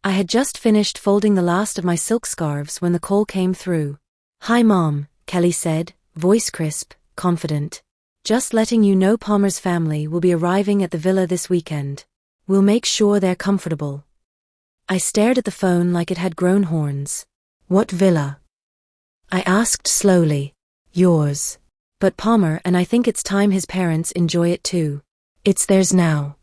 I had just finished folding the last of my silk scarves when the call came through. "Hi Mom," Kelly said, voice crisp, confident. "Just letting you know Palmer's family will be arriving at the villa this weekend. We'll make sure they're comfortable." I stared at the phone like it had grown horns. "What villa?" I asked slowly. "Yours. But Palmer and I think it's time his parents enjoy it too. It's theirs now."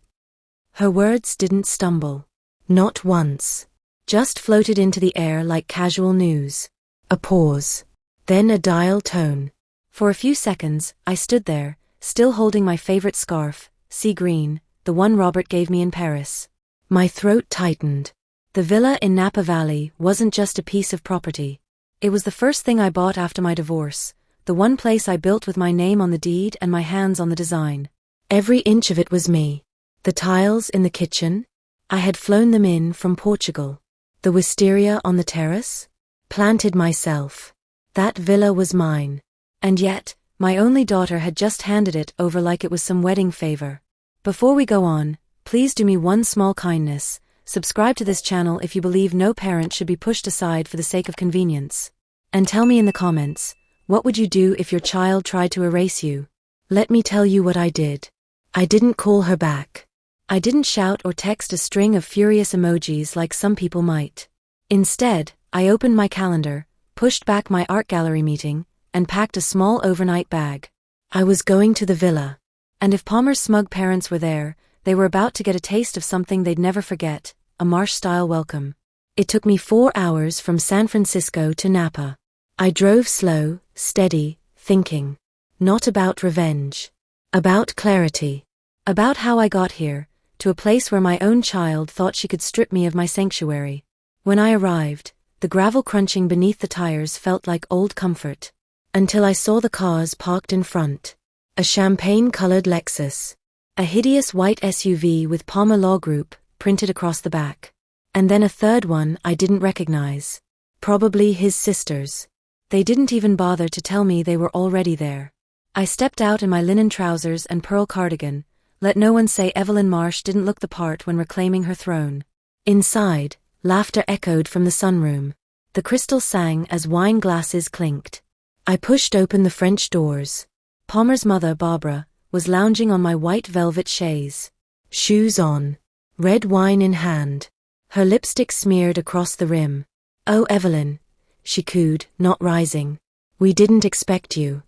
Her words didn't stumble. Not once. Just floated into the air like casual news. A pause. Then a dial tone. For a few seconds, I stood there, still holding my favorite scarf, sea green, the one Robert gave me in Paris. My throat tightened. The villa in Napa Valley wasn't just a piece of property. It was the first thing I bought after my divorce, the one place I built with my name on the deed and my hands on the design. Every inch of it was me. The tiles in the kitchen? I had flown them in from Portugal. The wisteria on the terrace? Planted myself. That villa was mine. And yet, my only daughter had just handed it over like it was some wedding favor. Before we go on, please do me one small kindness. Subscribe to this channel if you believe no parent should be pushed aside for the sake of convenience. And tell me in the comments, what would you do if your child tried to erase you? Let me tell you what I did. I didn't call her back. I didn't shout or text a string of furious emojis like some people might. Instead, I opened my calendar, pushed back my art gallery meeting, and packed a small overnight bag. I was going to the villa. And if Palmer's smug parents were there, they were about to get a taste of something they'd never forget, a marsh-style welcome. It took me 4 hours from San Francisco to Napa. I drove slow, steady, thinking. Not about revenge. About clarity. About how I got here, to a place where my own child thought she could strip me of my sanctuary. When I arrived, the gravel crunching beneath the tires felt like old comfort. Until I saw the cars parked in front. A champagne-colored Lexus. A hideous white SUV with Palmer Law Group printed across the back. And then a third one I didn't recognize. Probably his sisters. They didn't even bother to tell me they were already there. I stepped out in my linen trousers and pearl cardigan. Let no one say Evelyn Marsh didn't look the part when reclaiming her throne. Inside, laughter echoed from the sunroom. The crystals sang as wine glasses clinked. I pushed open the French doors. Palmer's mother, Barbara, was lounging on my white velvet chaise. Shoes on. Red wine in hand. Her lipstick smeared across the rim. "Oh, Evelyn," she cooed, not rising. "We didn't expect you."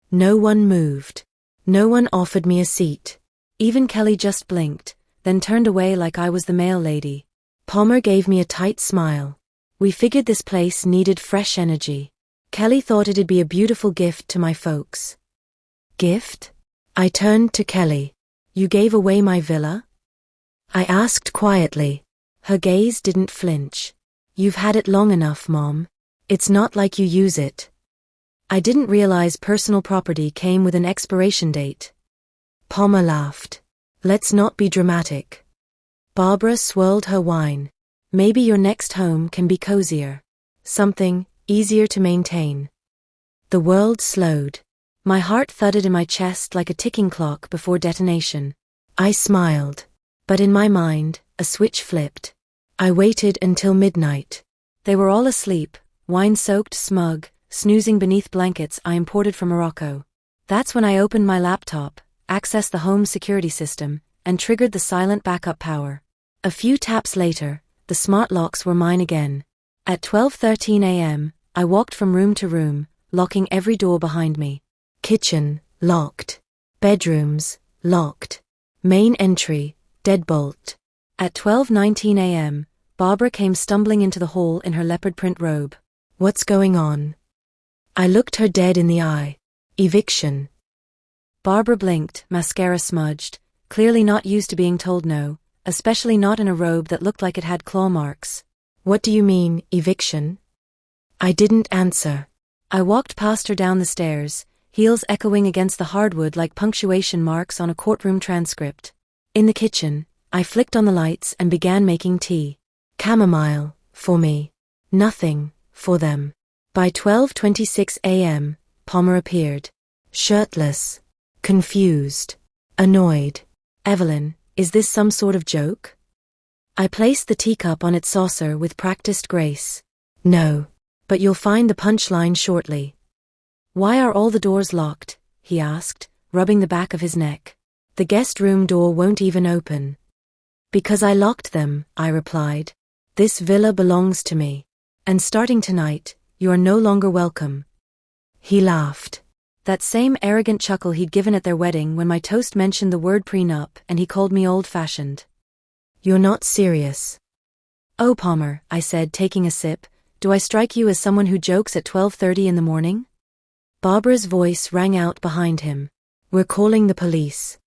No one moved. No one offered me a seat. Even Kelly just blinked, then turned away like I was the mail lady. Palmer gave me a tight smile. "We figured this place needed fresh energy. Kelly thought it'd be a beautiful gift to my folks." "Gift?" I turned to Kelly. "You gave away my villa?" I asked quietly. Her gaze didn't flinch. "You've had it long enough, Mom. It's not like you use it." I didn't realize personal property came with an expiration date. Palmer laughed. "Let's not be dramatic." Barbara swirled her wine. "Maybe your next home can be cozier. Something easier to maintain." The world slowed. My heart thudded in my chest like a ticking clock before detonation. I smiled. But in my mind, a switch flipped. I waited until midnight. They were all asleep, wine-soaked, smug, snoozing beneath blankets I imported from Morocco. That's when I opened my laptop, accessed the home security system, and triggered the silent backup power. A few taps later, the smart locks were mine again. At 12:13 a.m., I walked from room to room, locking every door behind me. Kitchen, locked. Bedrooms, locked. Main entry, deadbolt. At 12:19 a.m., Barbara came stumbling into the hall in her leopard print robe. "What's going on?" I looked her dead in the eye. "Eviction." Barbara blinked, mascara smudged, clearly not used to being told no, especially not in a robe that looked like it had claw marks. "What do you mean, eviction?" I didn't answer. I walked past her down the stairs, heels echoing against the hardwood like punctuation marks on a courtroom transcript. In the kitchen, I flicked on the lights and began making tea. Chamomile, for me. Nothing, for them. By 12:26 a.m., Palmer appeared. Shirtless. Confused. Annoyed. "Evelyn, is this some sort of joke?" I placed the teacup on its saucer with practiced grace. No. But you'll find the punchline shortly. Why are all the doors locked? He asked, rubbing the back of his neck. The guest room door won't even open. Because I locked them, I replied. This villa belongs to me. And starting tonight, you are no longer welcome. He laughed. That same arrogant chuckle he'd given at their wedding when my toast mentioned the word prenup and he called me old-fashioned. You're not serious. Oh, Palmer, I said, taking a sip, do I strike you as someone who jokes at 12:30 in the morning? Barbara's voice rang out behind him. We're calling the police.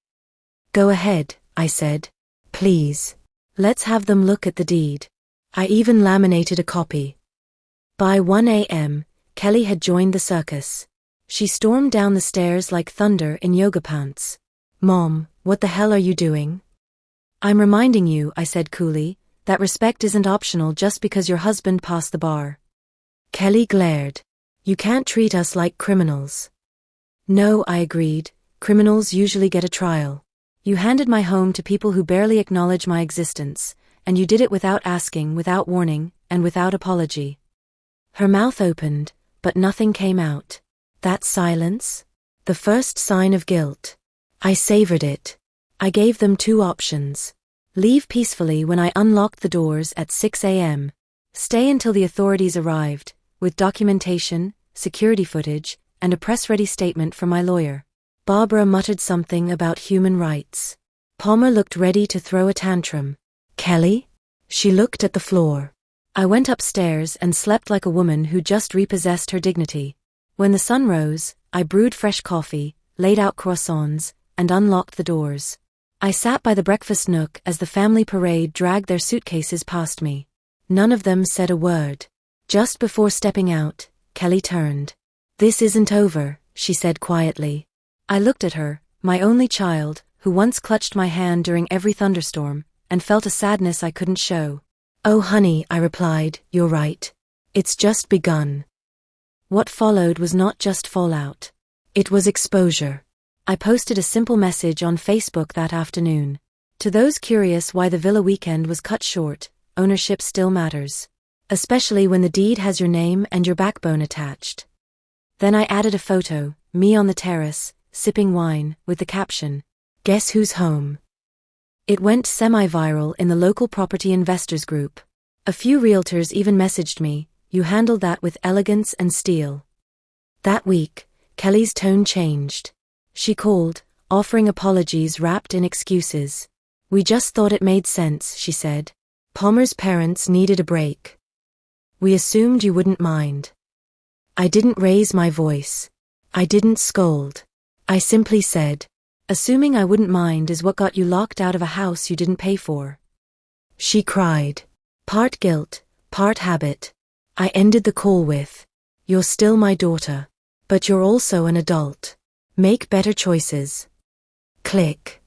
Go ahead, I said. Please. Let's have them look at the deed. I even laminated a copy. By 1 a.m., Kelly had joined the circus. She stormed down the stairs like thunder in yoga pants. Mom, what the hell are you doing? I'm reminding you, I said coolly, that respect isn't optional just because your husband passed the bar. Kelly glared. You can't treat us like criminals. No, I agreed, criminals usually get a trial. You handed my home to people who barely acknowledge my existence, and you did it without asking, without warning, and without apology. Her mouth opened, but nothing came out. That silence? The first sign of guilt. I savored it. I gave them two options. Leave peacefully when I unlocked the doors at 6 a.m. Stay until the authorities arrived, with documentation, security footage, and a press-ready statement from my lawyer. Barbara muttered something about human rights. Palmer looked ready to throw a tantrum. Kelly? She looked at the floor. I went upstairs and slept like a woman who just repossessed her dignity. When the sun rose, I brewed fresh coffee, laid out croissants, and unlocked the doors. I sat by the breakfast nook as the family parade dragged their suitcases past me. None of them said a word. Just before stepping out, Kelly turned. This isn't over, she said quietly. I looked at her, my only child, who once clutched my hand during every thunderstorm, and felt a sadness I couldn't show. Oh honey, I replied, you're right. It's just begun. What followed was not just fallout. It was exposure. I posted a simple message on Facebook that afternoon. To those curious why the villa weekend was cut short, ownership still matters. Especially when the deed has your name and your backbone attached. Then I added a photo, me on the terrace, sipping wine, with the caption, Guess who's home? It went semi-viral in the local property investors group. A few realtors even messaged me, you handled that with elegance and steel. That week, Kelly's tone changed. She called, offering apologies wrapped in excuses. We just thought it made sense, she said. Palmer's parents needed a break. We assumed you wouldn't mind. I didn't raise my voice. I didn't scold. I simply said, assuming I wouldn't mind is what got you locked out of a house you didn't pay for. She cried. Part guilt, part habit. I ended the call with, you're still my daughter. But you're also an adult. Make better choices. Click.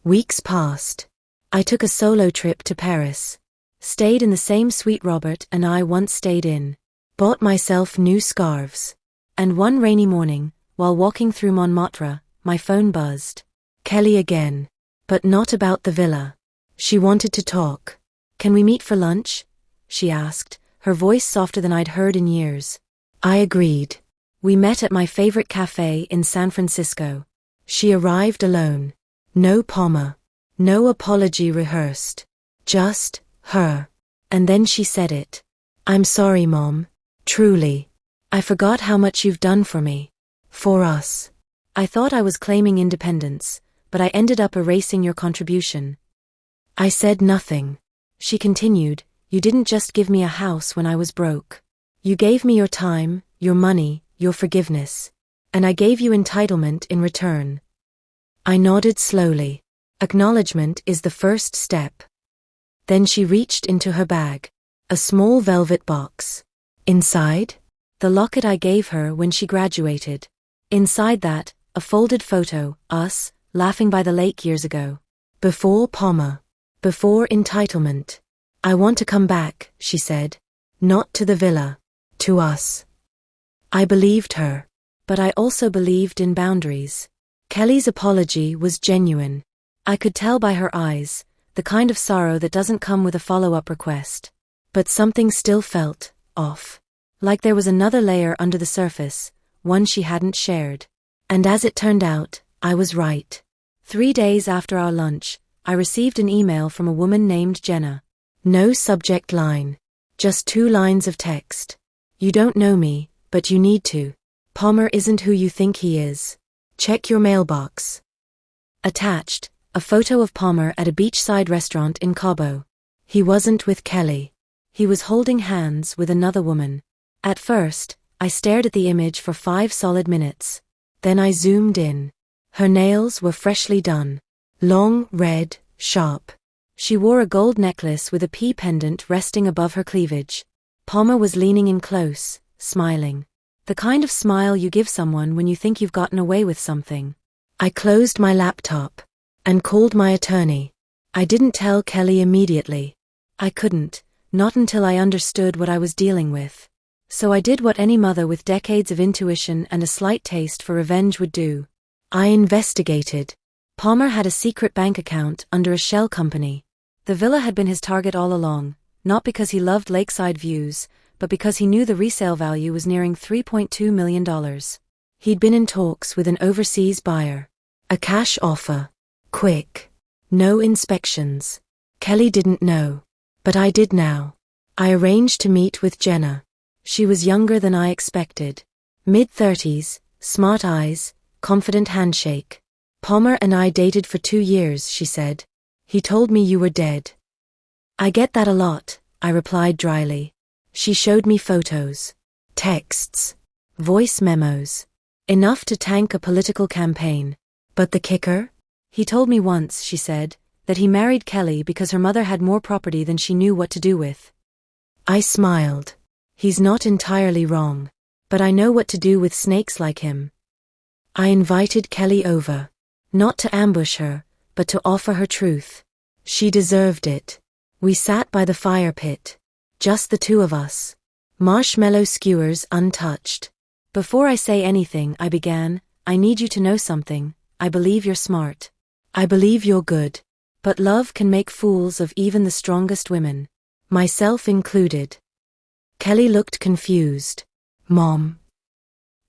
Weeks passed. I took a solo trip to Paris. Stayed in the same suite Robert and I once stayed in. Bought myself new scarves. And one rainy morning, while walking through Montmartre, my phone buzzed. Kelly again. But not about the villa. She wanted to talk. Can we meet for lunch? She asked, her voice softer than I'd heard in years. I agreed. We met at my favorite cafe in San Francisco. She arrived alone. No Palmer. No apology rehearsed. Just her. And then she said it. I'm sorry, Mom. Truly. I forgot how much you've done for me. For us. I thought I was claiming independence, but I ended up erasing your contribution. I said nothing. She continued, you didn't just give me a house when I was broke. You gave me your time, your money, your forgiveness. And I gave you entitlement in return. I nodded slowly. Acknowledgement is the first step. Then she reached into her bag. A small velvet box. Inside? The locket I gave her when she graduated. Inside that, a folded photo, us, laughing by the lake years ago. Before Palmer. Before entitlement. I want to come back, she said. Not to the villa. To us. I believed her. But I also believed in boundaries. Kelly's apology was genuine. I could tell by her eyes, the kind of sorrow that doesn't come with a follow-up request. But something still felt off. Like there was another layer under the surface, one she hadn't shared. And as it turned out, I was right. 3 days after our lunch, I received an email from a woman named Jenna. No subject line. Just 2 lines of text. You don't know me, but you need to. Palmer isn't who you think he is. Check your mailbox. Attached, a photo of Palmer at a beachside restaurant in Cabo. He wasn't with Kelly. He was holding hands with another woman. At first, I stared at the image for 5 solid minutes. Then I zoomed in. Her nails were freshly done. Long, red, sharp. She wore a gold necklace with a pea pendant resting above her cleavage. Palmer was leaning in close, smiling. The kind of smile you give someone when you think you've gotten away with something. I closed my laptop and called my attorney. I didn't tell Kelly immediately. I couldn't, not until I understood what I was dealing with. So I did what any mother with decades of intuition and a slight taste for revenge would do. I investigated. Palmer had a secret bank account under a shell company. The villa had been his target all along, not because he loved lakeside views, but because he knew the resale value was nearing $3.2 million. He'd been in talks with an overseas buyer. A cash offer. Quick. No inspections. Kelly didn't know. But I did now. I arranged to meet with Jenna. She was younger than I expected. Mid-30s, smart eyes, confident handshake. Palmer and I dated for 2 years, she said. He told me you were dead. I get that a lot, I replied dryly. She showed me photos, texts, voice memos. Enough to tank a political campaign. But the kicker? He told me once, she said, that he married Kelly because her mother had more property than she knew what to do with. I smiled. He's not entirely wrong. But I know what to do with snakes like him. I invited Kelly over. Not to ambush her, but to offer her truth. She deserved it. We sat by the fire pit. Just the 2 of us. Marshmallow skewers untouched. Before I say anything, I began, I need you to know something. I believe you're smart. I believe you're good. But love can make fools of even the strongest women. Myself included. Kelly looked confused. Mom.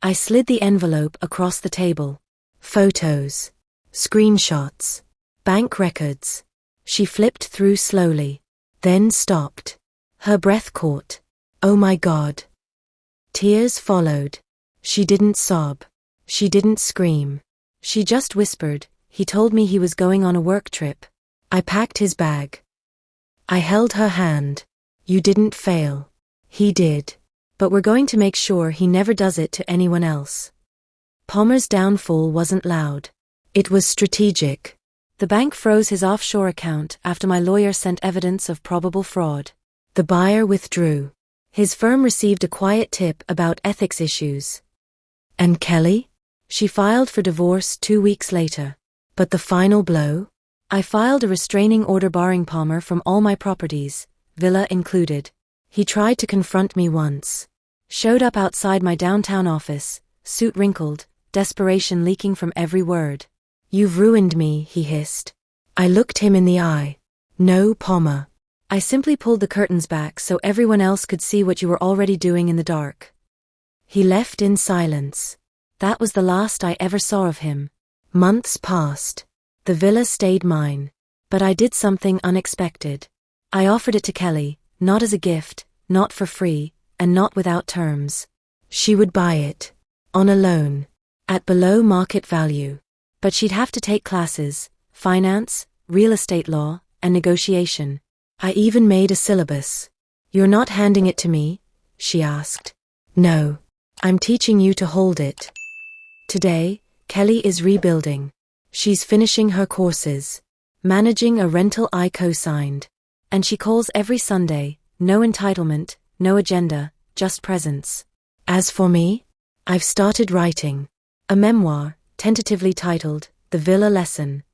I slid the envelope across the table. Photos. Screenshots. Bank records. She flipped through slowly. Then stopped. Her breath caught. Oh my God. Tears followed. She didn't sob. She didn't scream. She just whispered, he told me he was going on a work trip. I packed his bag. I held her hand. You didn't fail. He did. But we're going to make sure he never does it to anyone else. Palmer's downfall wasn't loud. It was strategic. The bank froze his offshore account after my lawyer sent evidence of probable fraud. The buyer withdrew. His firm received a quiet tip about ethics issues. And Kelly? She filed for divorce 2 weeks later. But the final blow? I filed a restraining order barring Palmer from all my properties, villa included. He tried to confront me once. Showed up outside my downtown office, suit wrinkled, desperation leaking from every word. You've ruined me, he hissed. I looked him in the eye. No, Palmer. I simply pulled the curtains back so everyone else could see what you were already doing in the dark. He left in silence. That was the last I ever saw of him. Months passed. The villa stayed mine. But I did something unexpected. I offered it to Kelly, not as a gift, not for free, and not without terms. She would buy it. On a loan. At below market value. But she'd have to take classes, finance, real estate law, and negotiation. I even made a syllabus. You're not handing it to me? She asked. No. I'm teaching you to hold it. Today, Kelly is rebuilding. She's finishing her courses. Managing a rental I co-signed. And she calls every Sunday, no entitlement, no agenda, just presence. As for me, I've started writing. A memoir, tentatively titled, The Villa Lesson.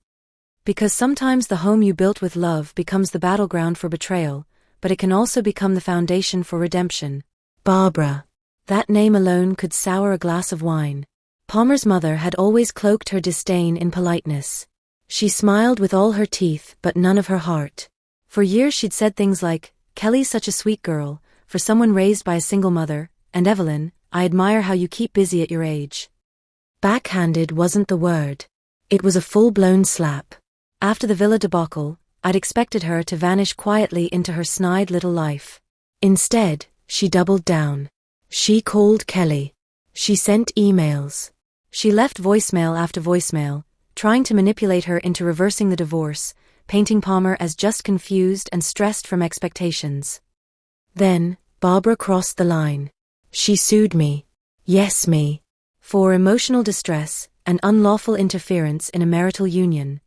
Because sometimes the home you built with love becomes the battleground for betrayal, but it can also become the foundation for redemption. Barbara. That name alone could sour a glass of wine. Palmer's mother had always cloaked her disdain in politeness. She smiled with all her teeth but none of her heart. For years she'd said things like, "Kelly's such a sweet girl, for someone raised by a single mother," and "Evelyn, I admire how you keep busy at your age." Backhanded wasn't the word. It was a full-blown slap. After the villa debacle, I'd expected her to vanish quietly into her snide little life. Instead, she doubled down. She called Kelly. She sent emails. She left voicemail after voicemail, trying to manipulate her into reversing the divorce, painting Palmer as just confused and stressed from expectations. Then, Barbara crossed the line. She sued me. Yes, me. For emotional distress and unlawful interference in a marital union.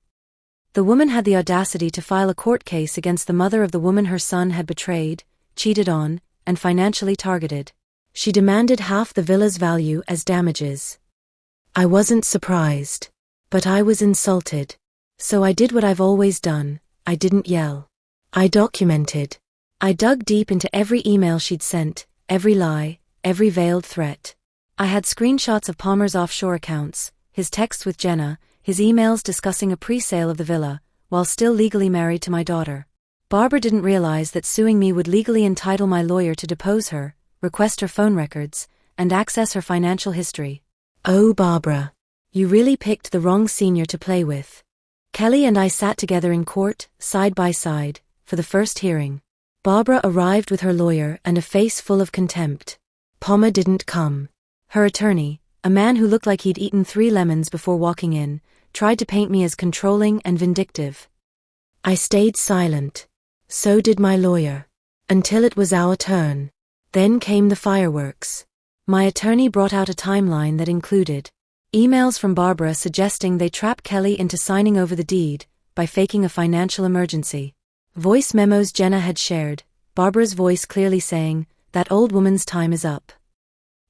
The woman had the audacity to file a court case against the mother of the woman her son had betrayed, cheated on, and financially targeted. She demanded half the villa's value as damages. I wasn't surprised. But I was insulted. So I did what I've always done. I didn't yell. I documented. I dug deep into every email she'd sent, every lie, every veiled threat. I had screenshots of Palmer's offshore accounts, his texts with Jenna, his emails discussing a pre-sale of the villa, while still legally married to my daughter. Barbara didn't realize that suing me would legally entitle my lawyer to depose her, request her phone records, and access her financial history. Oh, Barbara. You really picked the wrong senior to play with. Kelly and I sat together in court, side by side, for the first hearing. Barbara arrived with her lawyer and a face full of contempt. Palmer didn't come. Her attorney, a man who looked like he'd eaten 3 lemons before walking in, tried to paint me as controlling and vindictive. I stayed silent. So did my lawyer. Until it was our turn. Then came the fireworks. My attorney brought out a timeline that included emails from Barbara suggesting they trap Kelly into signing over the deed by faking a financial emergency. Voice memos Jenna had shared, Barbara's voice clearly saying, "That old woman's time is up."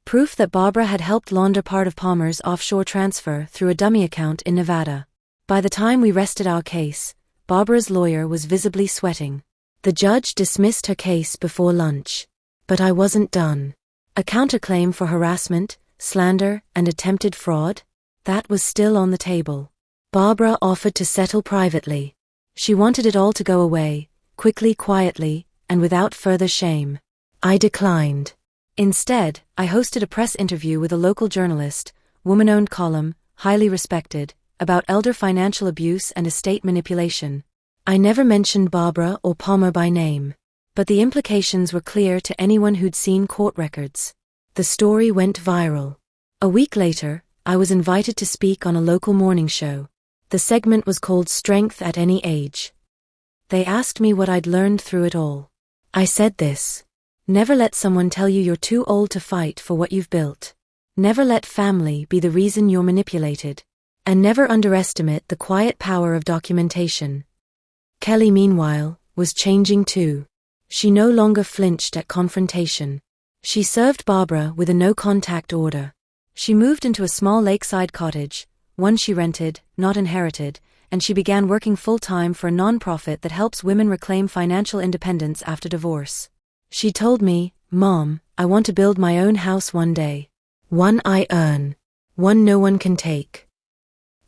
Proof that Barbara had helped launder part of Palmer's offshore transfer through a dummy account in Nevada. By the time we rested our case, Barbara's lawyer was visibly sweating. The judge dismissed her case before lunch. But I wasn't done. A counterclaim for harassment, slander, and attempted fraud? That was still on the table. Barbara offered to settle privately. She wanted it all to go away, quickly, quietly, and without further shame. I declined. Instead, I hosted a press interview with a local journalist, woman-owned column, highly respected, about elder financial abuse and estate manipulation. I never mentioned Barbara or Palmer by name. But the implications were clear to anyone who'd seen court records. The story went viral. A week later, I was invited to speak on a local morning show. The segment was called Strength at Any Age. They asked me what I'd learned through it all. I said this. Never let someone tell you you're too old to fight for what you've built. Never let family be the reason you're manipulated. And never underestimate the quiet power of documentation. Kelly, meanwhile, was changing too. She no longer flinched at confrontation. She served Barbara with a no-contact order. She moved into a small lakeside cottage, one she rented, not inherited, and she began working full-time for a non-profit that helps women reclaim financial independence after divorce. She told me, "Mom, I want to build my own house one day. One I earn. One no one can take."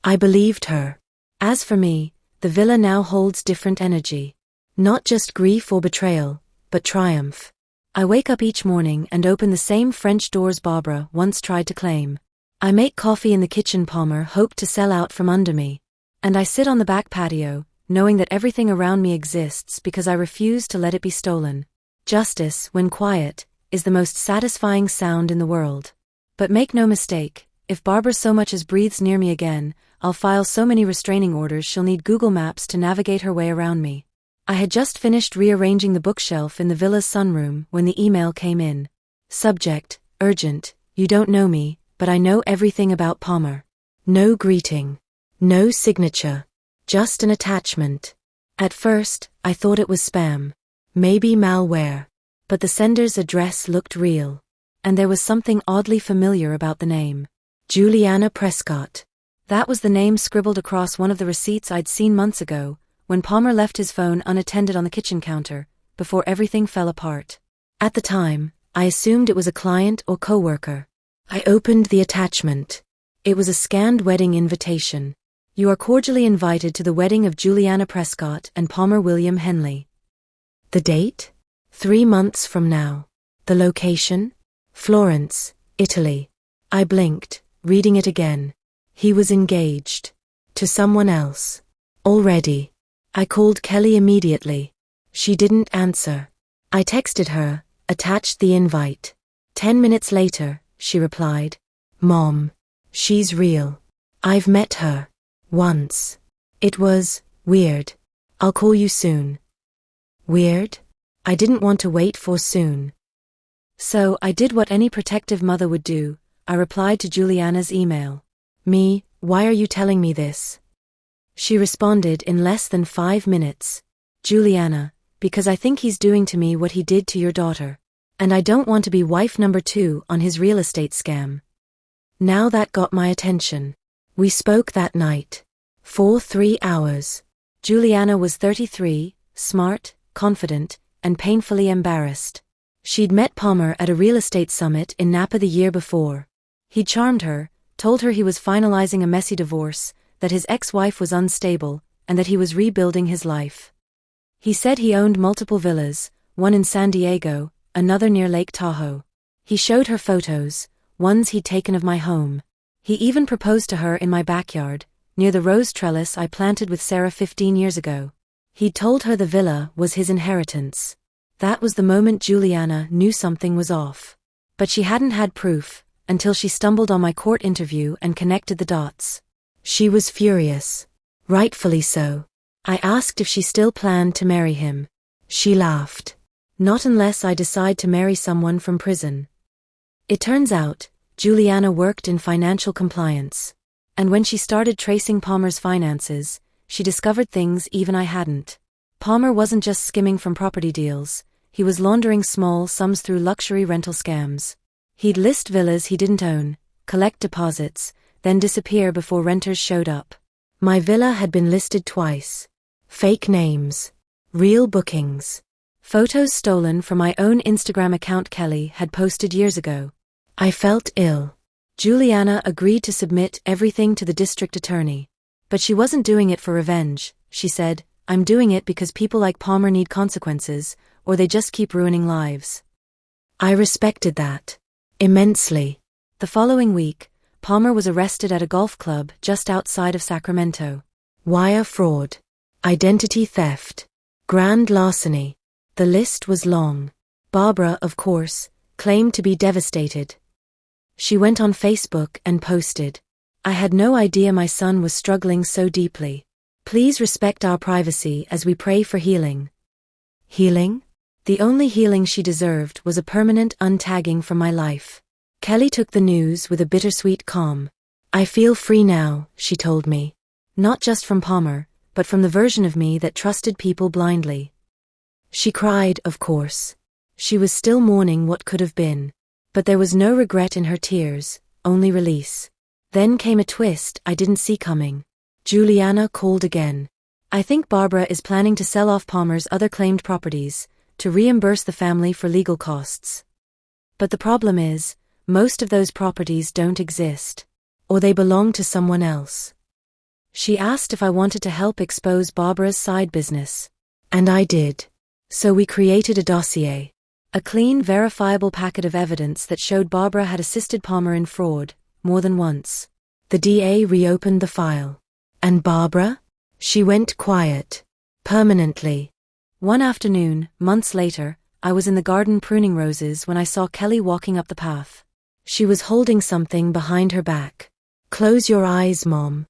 I believed her. As for me, the villa now holds different energy. Not just grief or betrayal, but triumph. I wake up each morning and open the same French doors Barbara once tried to claim. I make coffee in the kitchen Palmer hoped to sell out from under me. And I sit on the back patio, knowing that everything around me exists because I refuse to let it be stolen. Justice, when quiet, is the most satisfying sound in the world. But make no mistake, if Barbara so much as breathes near me again, I'll file so many restraining orders she'll need Google Maps to navigate her way around me. I had just finished rearranging the bookshelf in the villa's sunroom when the email came in. Subject, urgent, you don't know me, but I know everything about Palmer. No greeting. No signature. Just an attachment. At first, I thought it was spam. Maybe malware. But the sender's address looked real. And there was something oddly familiar about the name. Juliana Prescott. That was the name scribbled across one of the receipts I'd seen months ago, when Palmer left his phone unattended on the kitchen counter, before everything fell apart. At the time, I assumed it was a client or coworker. I opened the attachment. It was a scanned wedding invitation. You are cordially invited to the wedding of Juliana Prescott and Palmer William Henley. The date? 3 months from now. The location? Florence, Italy. I blinked, reading it again. He was engaged. To someone else. Already. I called Kelly immediately. She didn't answer. I texted her, attached the invite. 10 minutes later, she replied. Mom. She's real. I've met her. Once. It was weird. I'll call you soon. Weird? I didn't want to wait for soon. So I did what any protective mother would do. I replied to Juliana's email. Me, why are you telling me this? She responded in less than 5 minutes. Juliana, because I think he's doing to me what he did to your daughter. And I don't want to be wife number 2 on his real estate scam. Now that got my attention. We spoke that night. For 3 hours. Juliana was 33, smart, confident, and painfully embarrassed. She'd met Palmer at a real estate summit in Napa the year before. He charmed her, told her he was finalizing a messy divorce, that his ex-wife was unstable, and that he was rebuilding his life. He said he owned multiple villas, one in San Diego, another near Lake Tahoe. He showed her photos, ones he'd taken of my home. He even proposed to her in my backyard, near the rose trellis I planted with Sarah 15 years ago. He'd told her the villa was his inheritance. That was the moment Juliana knew something was off. But she hadn't had proof, until she stumbled on my court interview and connected the dots. She was furious. Rightfully so. I asked if she still planned to marry him. She laughed. Not unless I decide to marry someone from prison. It turns out, Juliana worked in financial compliance. And when she started tracing Palmer's finances, she discovered things even I hadn't. Palmer wasn't just skimming from property deals, he was laundering small sums through luxury rental scams. He'd list villas he didn't own, collect deposits, then disappear before renters showed up. My villa had been listed twice. Fake names. Real bookings. Photos stolen from my own Instagram account Kelly had posted years ago. I felt ill. Juliana agreed to submit everything to the district attorney. But she wasn't doing it for revenge, she said. I'm doing it because people like Palmer need consequences, or they just keep ruining lives. I respected that. Immensely. The following week, Palmer was arrested at a golf club just outside of Sacramento. Wire fraud. Identity theft. Grand larceny. The list was long. Barbara, of course, claimed to be devastated. She went on Facebook and posted, I had no idea my son was struggling so deeply. Please respect our privacy as we pray for healing. Healing? The only healing she deserved was a permanent untagging from my life. Kelly took the news with a bittersweet calm. I feel free now, she told me. Not just from Palmer, but from the version of me that trusted people blindly. She cried, of course. She was still mourning what could have been. But there was no regret in her tears, only release. Then came a twist I didn't see coming. Juliana called again. I think Barbara is planning to sell off Palmer's other claimed properties, to reimburse the family for legal costs. But the problem is, most of those properties don't exist. Or they belong to someone else. She asked if I wanted to help expose Barbara's side business. And I did. So we created a dossier. A clean, verifiable packet of evidence that showed Barbara had assisted Palmer in fraud, more than once. The DA reopened the file. And Barbara? She went quiet. Permanently. One afternoon, months later, I was in the garden pruning roses when I saw Kelly walking up the path. She was holding something behind her back. Close your eyes, Mom.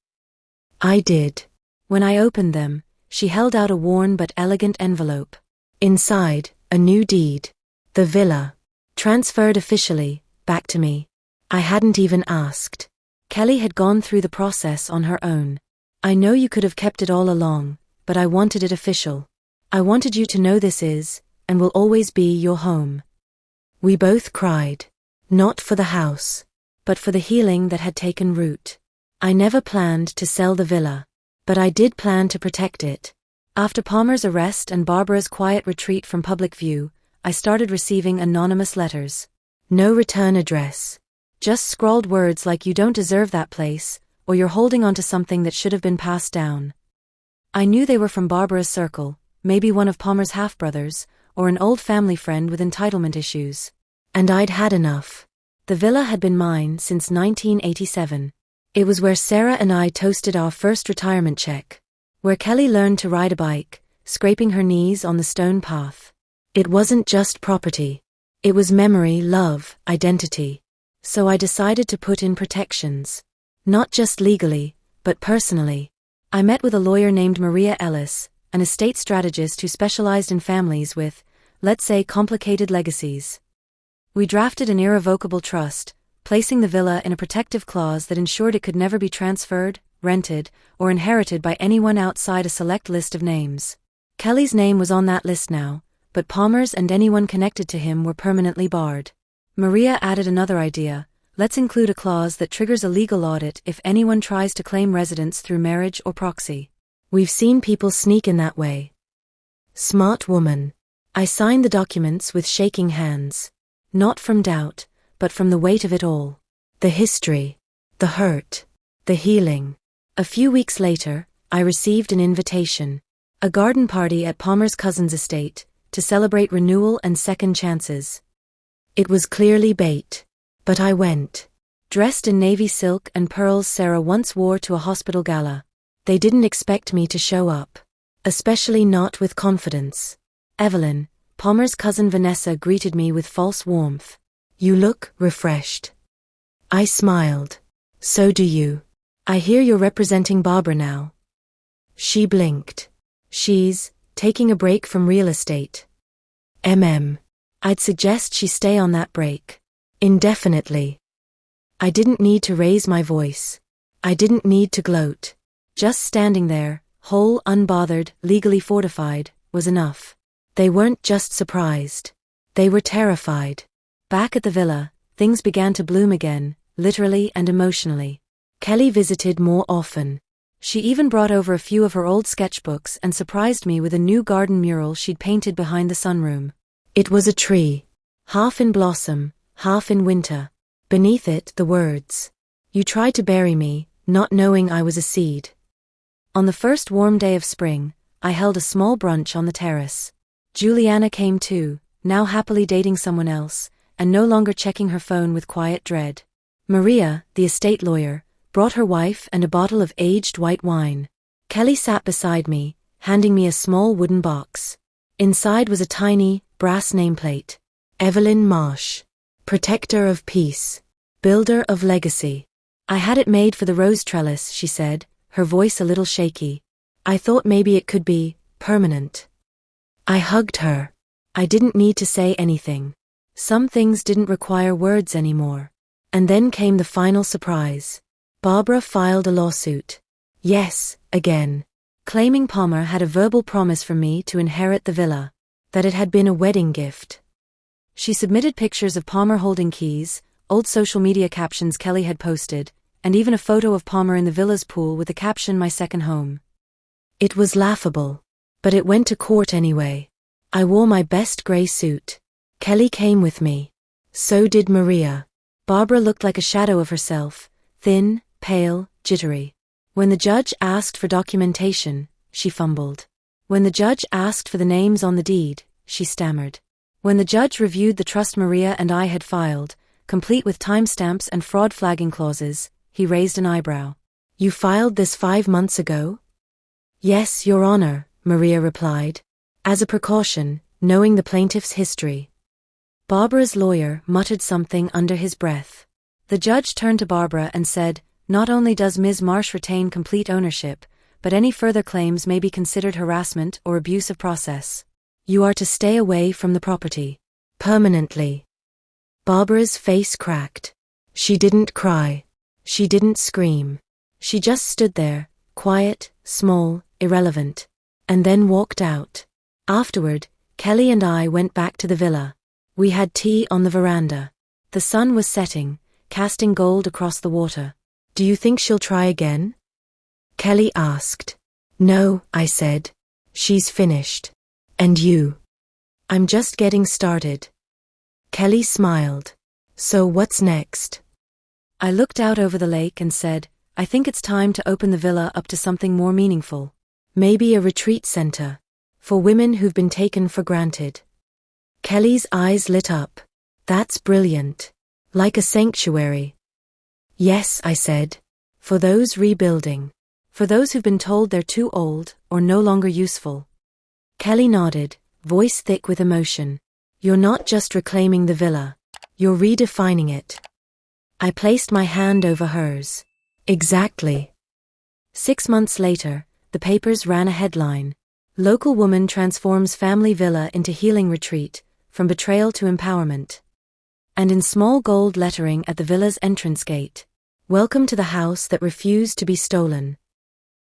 I did. When I opened them, she held out a worn but elegant envelope. Inside, a new deed. The villa. Transferred officially, back to me. I hadn't even asked. Kelly had gone through the process on her own. I know you could have kept it all along, but I wanted it official. I wanted you to know this is, and will always be your home. We both cried. Not for the house, but for the healing that had taken root. I never planned to sell the villa, but I did plan to protect it. After Palmer's arrest and Barbara's quiet retreat from public view, I started receiving anonymous letters. No return address. Just scrawled words like you don't deserve that place, or you're holding onto something that should have been passed down. I knew they were from Barbara's circle, maybe one of Palmer's half-brothers, or an old family friend with entitlement issues. And I'd had enough. The villa had been mine since 1987. It was where Sarah and I toasted our first retirement check. Where Kelly learned to ride a bike, scraping her knees on the stone path. It wasn't just property. It was memory, love, identity. So I decided to put in protections. Not just legally, but personally. I met with a lawyer named Maria Ellis, an estate strategist who specialized in families with, let's say, complicated legacies. We drafted an irrevocable trust, placing the villa in a protective clause that ensured it could never be transferred, rented, or inherited by anyone outside a select list of names. Kelly's name was on that list now, but Palmer's and anyone connected to him were permanently barred. Maria added another idea: let's include a clause that triggers a legal audit if anyone tries to claim residence through marriage or proxy. We've seen people sneak in that way. Smart woman. I signed the documents with shaking hands. Not from doubt, but from the weight of it all. The history. The hurt. The healing. A few weeks later, I received an invitation. A garden party at Palmer's cousin's estate, to celebrate renewal and second chances. It was clearly bait. But I went. Dressed in navy silk and pearls Sarah once wore to a hospital gala. They didn't expect me to show up. Especially not with confidence. Evelyn, Palmer's cousin Vanessa, greeted me with false warmth. You look refreshed. I smiled. So do you. I hear you're representing Barbara now. She blinked. She's taking a break from real estate. I'd suggest she stay on that break. Indefinitely. I didn't need to raise my voice. I didn't need to gloat. Just standing there, whole, unbothered, legally fortified, was enough. They weren't just surprised. They were terrified. Back at the villa, things began to bloom again, literally and emotionally. Kelly visited more often. She even brought over a few of her old sketchbooks and surprised me with a new garden mural she'd painted behind the sunroom. It was a tree. Half in blossom, half in winter. Beneath it, the words. You tried to bury me, not knowing I was a seed. On the first warm day of spring, I held a small brunch on the terrace. Juliana came too, now happily dating someone else, and no longer checking her phone with quiet dread. Maria, the estate lawyer, brought her wife and a bottle of aged white wine. Kelly sat beside me, handing me a small wooden box. Inside was a tiny, brass nameplate. Evelyn Marsh. Protector of peace. Builder of legacy. I had it made for the rose trellis, she said, her voice a little shaky. I thought maybe it could be permanent. I hugged her. I didn't need to say anything. Some things didn't require words anymore. And then came the final surprise. Barbara filed a lawsuit. Yes, again. Claiming Palmer had a verbal promise from me to inherit the villa. That it had been a wedding gift. She submitted pictures of Palmer holding keys, old social media captions Kelly had posted, and even a photo of Palmer in the villa's pool with the caption "My second home." It was laughable. But it went to court anyway. I wore my best grey suit. Kelly came with me. So did Maria. Barbara looked like a shadow of herself, thin, pale, jittery. When the judge asked for documentation, she fumbled. When the judge asked for the names on the deed, she stammered. When the judge reviewed the trust Maria and I had filed, complete with timestamps and fraud flagging clauses, he raised an eyebrow. You filed this 5 months ago? Yes, Your Honor, Maria replied. As a precaution, knowing the plaintiff's history. Barbara's lawyer muttered something under his breath. The judge turned to Barbara and said, not only does Ms. Marsh retain complete ownership, but any further claims may be considered harassment or abuse of process. You are to stay away from the property. Permanently. Barbara's face cracked. She didn't cry. She didn't scream. She just stood there, quiet, small, irrelevant. And then walked out. Afterward, Kelly and I went back to the villa. We had tea on the veranda. The sun was setting, casting gold across the water. Do you think she'll try again? Kelly asked. No, I said. She's finished. And you? I'm just getting started. Kelly smiled. So what's next? I looked out over the lake and said, I think it's time to open the villa up to something more meaningful. Maybe a retreat center. For women who've been taken for granted. Kelly's eyes lit up. That's brilliant. Like a sanctuary. Yes, I said. For those rebuilding. For those who've been told they're too old, or no longer useful. Kelly nodded, voice thick with emotion. You're not just reclaiming the villa. You're redefining it. I placed my hand over hers. Exactly. 6 months later, the papers ran a headline. Local woman transforms family villa into healing retreat, from betrayal to empowerment. And in small gold lettering at the villa's entrance gate, welcome to the house that refused to be stolen.